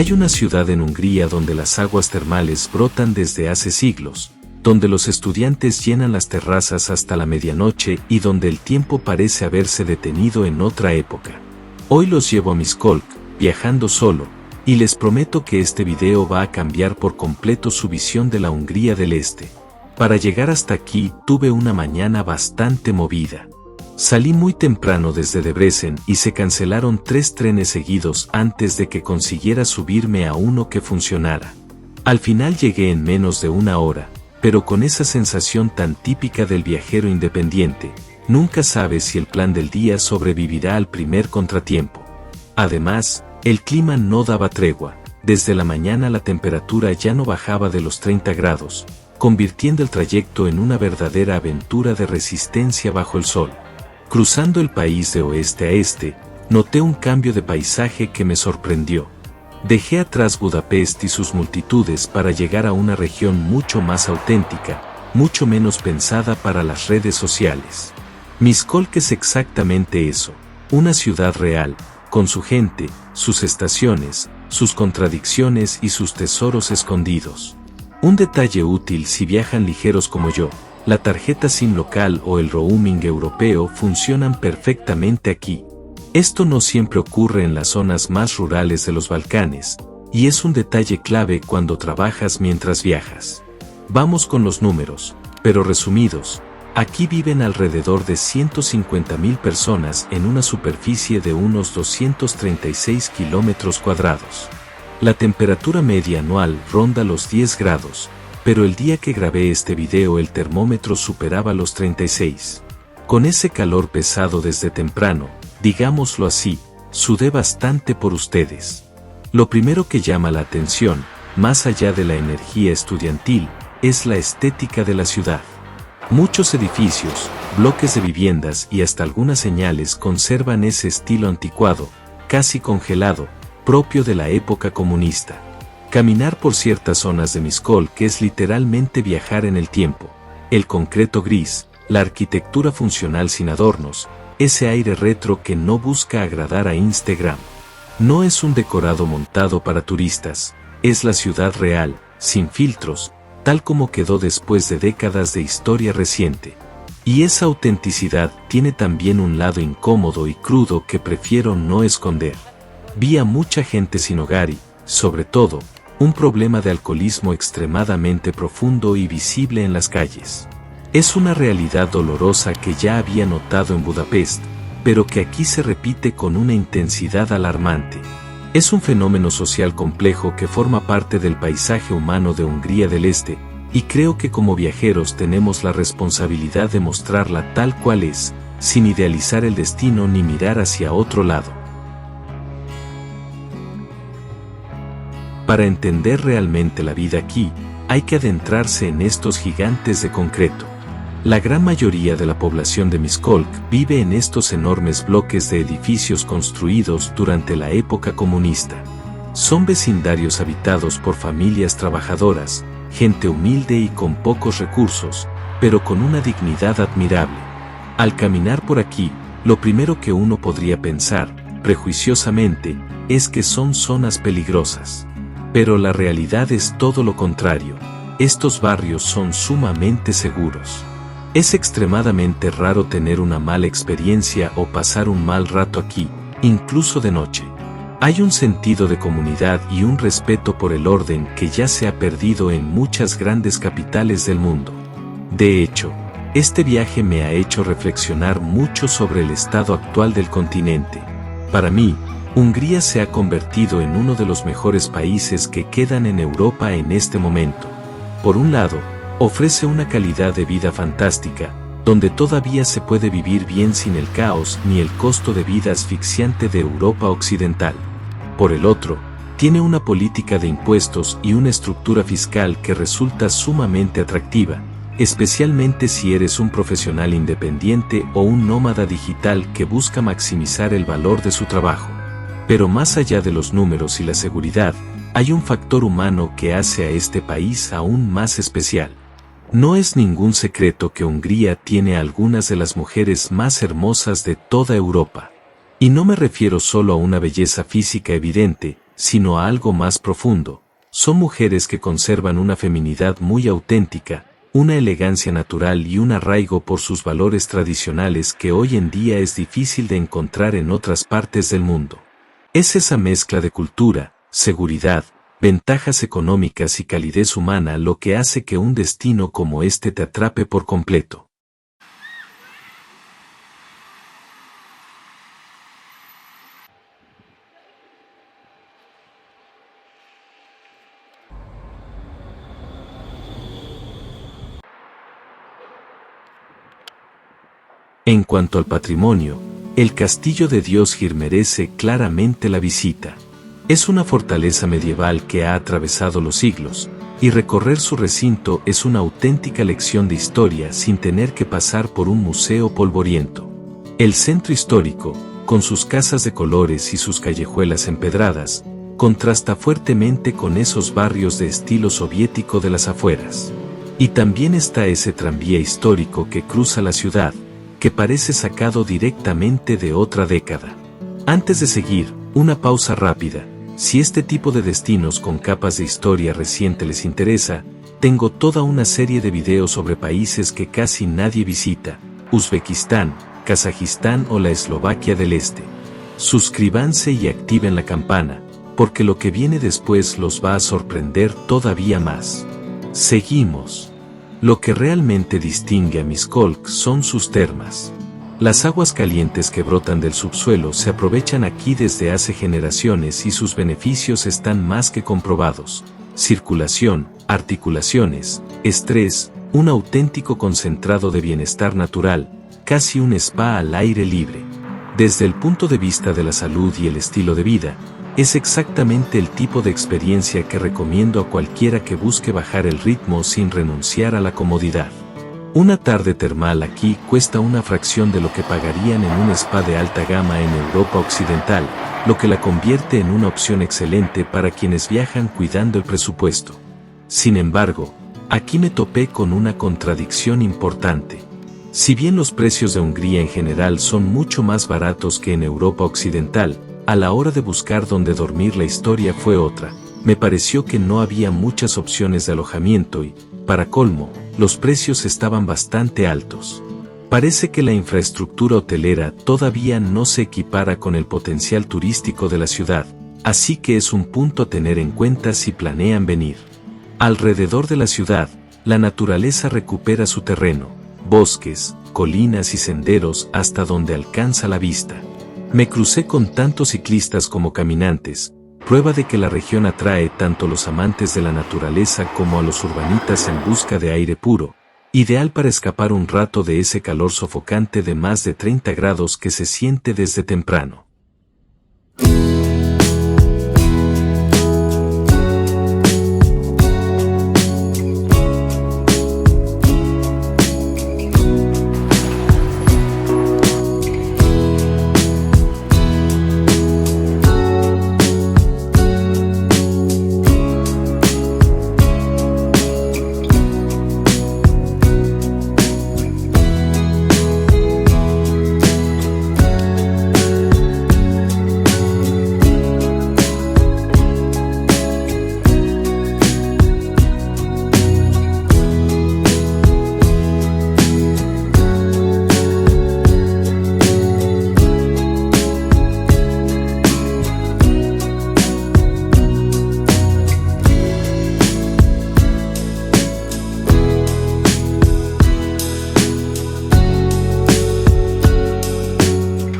Hay una ciudad en Hungría donde las aguas termales brotan desde hace siglos, donde los estudiantes llenan las terrazas hasta la medianoche y donde el tiempo parece haberse detenido en otra época. Hoy los llevo a Miskolc, viajando solo, y les prometo que este video va a cambiar por completo su visión de la Hungría del Este. Para llegar hasta aquí tuve una mañana bastante movida. Salí muy temprano desde Debrecen y se cancelaron 3 trenes seguidos antes de que consiguiera subirme a uno que funcionara. Al final llegué en menos de una hora, pero con esa sensación tan típica del viajero independiente, nunca sabes si el plan del día sobrevivirá al primer contratiempo. Además, el clima no daba tregua, desde la mañana la temperatura ya no bajaba de los 30 grados, convirtiendo el trayecto en una verdadera aventura de resistencia bajo el sol. Cruzando el país de oeste a este, noté un cambio de paisaje que me sorprendió. Dejé atrás Budapest y sus multitudes para llegar a una región mucho más auténtica, mucho menos pensada para las redes sociales. Miskolc es exactamente eso, una ciudad real, con su gente, sus estaciones, sus contradicciones y sus tesoros escondidos. Un detalle útil si viajan ligeros como yo, la tarjeta SIM local o el roaming europeo funcionan perfectamente aquí. Esto no siempre ocurre en las zonas más rurales de los Balcanes, y es un detalle clave cuando trabajas mientras viajas. Vamos con los números, pero resumidos. Aquí viven alrededor de 150.000 personas en una superficie de unos 236 kilómetros cuadrados. La temperatura media anual ronda los 10 grados, pero el día que grabé este video el termómetro superaba los 36. Con ese calor pesado desde temprano, digámoslo así, sudé bastante por ustedes. Lo primero que llama la atención, más allá de la energía estudiantil, es la estética de la ciudad. Muchos edificios, bloques de viviendas y hasta algunas señales conservan ese estilo anticuado, casi congelado, propio de la época comunista. Caminar por ciertas zonas de Miskolc es literalmente viajar en el tiempo. El concreto gris, la arquitectura funcional sin adornos, ese aire retro que no busca agradar a Instagram. No es un decorado montado para turistas, es la ciudad real, sin filtros, tal como quedó después de décadas de historia reciente. Y esa autenticidad tiene también un lado incómodo y crudo que prefiero no esconder. Vi a mucha gente sin hogar y, sobre todo, un problema de alcoholismo extremadamente profundo y visible en las calles. Es una realidad dolorosa que ya había notado en Budapest, pero que aquí se repite con una intensidad alarmante. Es un fenómeno social complejo que forma parte del paisaje humano de Hungría del Este, y creo que como viajeros tenemos la responsabilidad de mostrarla tal cual es, sin idealizar el destino ni mirar hacia otro lado. Para entender realmente la vida aquí, hay que adentrarse en estos gigantes de concreto. La gran mayoría de la población de Miskolc vive en estos enormes bloques de edificios construidos durante la época comunista. Son vecindarios habitados por familias trabajadoras, gente humilde y con pocos recursos, pero con una dignidad admirable. Al caminar por aquí, lo primero que uno podría pensar, prejuiciosamente, es que son zonas peligrosas. Pero la realidad es todo lo contrario, estos barrios son sumamente seguros. Es extremadamente raro tener una mala experiencia o pasar un mal rato aquí, incluso de noche. Hay un sentido de comunidad y un respeto por el orden que ya se ha perdido en muchas grandes capitales del mundo. De hecho, este viaje me ha hecho reflexionar mucho sobre el estado actual del continente. Para mí, Hungría se ha convertido en uno de los mejores países que quedan en Europa en este momento. Por un lado, ofrece una calidad de vida fantástica, donde todavía se puede vivir bien sin el caos ni el costo de vida asfixiante de Europa Occidental. Por el otro, tiene una política de impuestos y una estructura fiscal que resulta sumamente atractiva, especialmente si eres un profesional independiente o un nómada digital que busca maximizar el valor de su trabajo. Pero más allá de los números y la seguridad, hay un factor humano que hace a este país aún más especial. No es ningún secreto que Hungría tiene algunas de las mujeres más hermosas de toda Europa. Y no me refiero solo a una belleza física evidente, sino a algo más profundo. Son mujeres que conservan una feminidad muy auténtica, una elegancia natural y un arraigo por sus valores tradicionales que hoy en día es difícil de encontrar en otras partes del mundo. Es esa mezcla de cultura, seguridad, ventajas económicas y calidez humana lo que hace que un destino como este te atrape por completo. En cuanto al patrimonio, el Castillo de Diosgir merece claramente la visita. Es una fortaleza medieval que ha atravesado los siglos, y recorrer su recinto es una auténtica lección de historia sin tener que pasar por un museo polvoriento. El centro histórico, con sus casas de colores y sus callejuelas empedradas, contrasta fuertemente con esos barrios de estilo soviético de las afueras. Y también está ese tranvía histórico que cruza la ciudad, que parece sacado directamente de otra década. Antes de seguir, una pausa rápida. Si este tipo de destinos con capas de historia reciente les interesa, tengo toda una serie de videos sobre países que casi nadie visita: Uzbekistán, Kazajistán o la Eslovaquia del Este. Suscríbanse y activen la campana, porque lo que viene después los va a sorprender todavía más. Seguimos. Lo que realmente distingue a Miskolc son sus termas. Las aguas calientes que brotan del subsuelo se aprovechan aquí desde hace generaciones y sus beneficios están más que comprobados. Circulación, articulaciones, estrés, un auténtico concentrado de bienestar natural, casi un spa al aire libre. Desde el punto de vista de la salud y el estilo de vida, es exactamente el tipo de experiencia que recomiendo a cualquiera que busque bajar el ritmo sin renunciar a la comodidad. Una tarde termal aquí cuesta una fracción de lo que pagarían en un spa de alta gama en Europa Occidental, lo que la convierte en una opción excelente para quienes viajan cuidando el presupuesto. Sin embargo, aquí me topé con una contradicción importante. Si bien los precios de Hungría en general son mucho más baratos que en Europa Occidental, a la hora de buscar dónde dormir la historia fue otra. Me pareció que no había muchas opciones de alojamiento y, para colmo, los precios estaban bastante altos. Parece que la infraestructura hotelera todavía no se equipara con el potencial turístico de la ciudad, así que es un punto a tener en cuenta si planean venir. Alrededor de la ciudad, la naturaleza recupera su terreno, bosques, colinas y senderos hasta donde alcanza la vista. Me crucé con tanto ciclistas como caminantes, prueba de que la región atrae tanto a los amantes de la naturaleza como a los urbanitas en busca de aire puro, ideal para escapar un rato de ese calor sofocante de más de 30 grados que se siente desde temprano.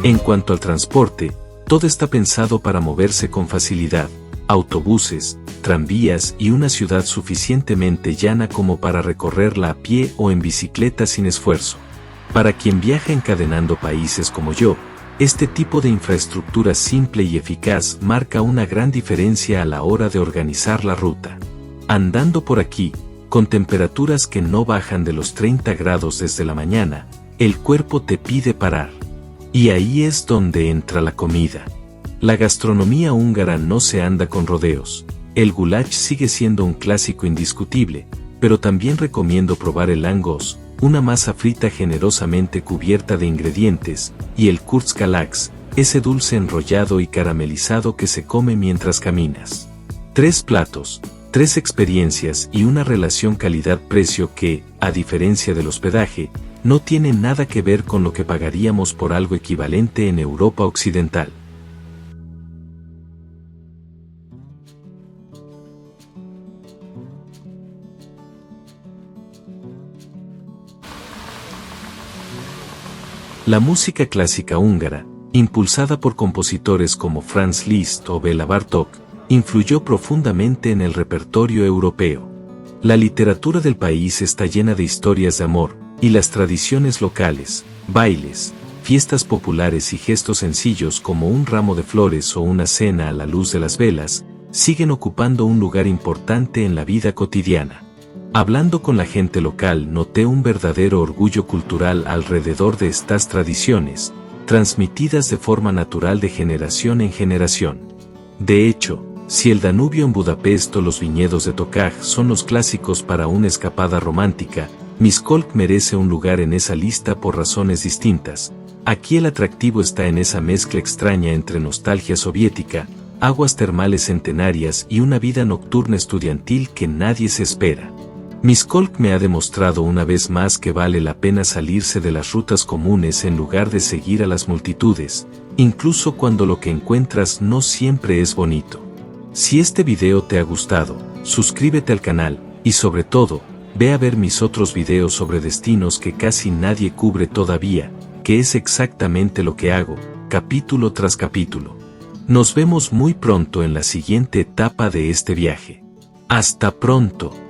En cuanto al transporte, todo está pensado para moverse con facilidad: autobuses, tranvías y una ciudad suficientemente llana como para recorrerla a pie o en bicicleta sin esfuerzo. Para quien viaja encadenando países como yo, este tipo de infraestructura simple y eficaz marca una gran diferencia a la hora de organizar la ruta. Andando por aquí, con temperaturas que no bajan de los 30 grados desde la mañana, el cuerpo te pide parar. Y ahí es donde entra la comida. La gastronomía húngara no se anda con rodeos. El goulash sigue siendo un clásico indiscutible, pero también recomiendo probar el lángos, una masa frita generosamente cubierta de ingredientes, y el kurzgalax, ese dulce enrollado y caramelizado que se come mientras caminas. 3 platos, 3 experiencias y una relación calidad-precio que, a diferencia del hospedaje, no tiene nada que ver con lo que pagaríamos por algo equivalente en Europa Occidental. La música clásica húngara, impulsada por compositores como Franz Liszt o Béla Bartók, influyó profundamente en el repertorio europeo. La literatura del país está llena de historias de amor, y las tradiciones locales, bailes, fiestas populares y gestos sencillos como un ramo de flores o una cena a la luz de las velas, siguen ocupando un lugar importante en la vida cotidiana. Hablando con la gente local noté un verdadero orgullo cultural alrededor de estas tradiciones, transmitidas de forma natural de generación en generación. De hecho, si el Danubio en Budapest o los viñedos de Tokaj son los clásicos para una escapada romántica, Miskolc merece un lugar en esa lista por razones distintas. Aquí el atractivo está en esa mezcla extraña entre nostalgia soviética, aguas termales centenarias y una vida nocturna estudiantil que nadie se espera. Miskolc me ha demostrado una vez más que vale la pena salirse de las rutas comunes en lugar de seguir a las multitudes, incluso cuando lo que encuentras no siempre es bonito. Si este video te ha gustado, suscríbete al canal, y sobre todo, ve a ver mis otros videos sobre destinos que casi nadie cubre todavía, que es exactamente lo que hago, capítulo tras capítulo. Nos vemos muy pronto en la siguiente etapa de este viaje. ¡Hasta pronto!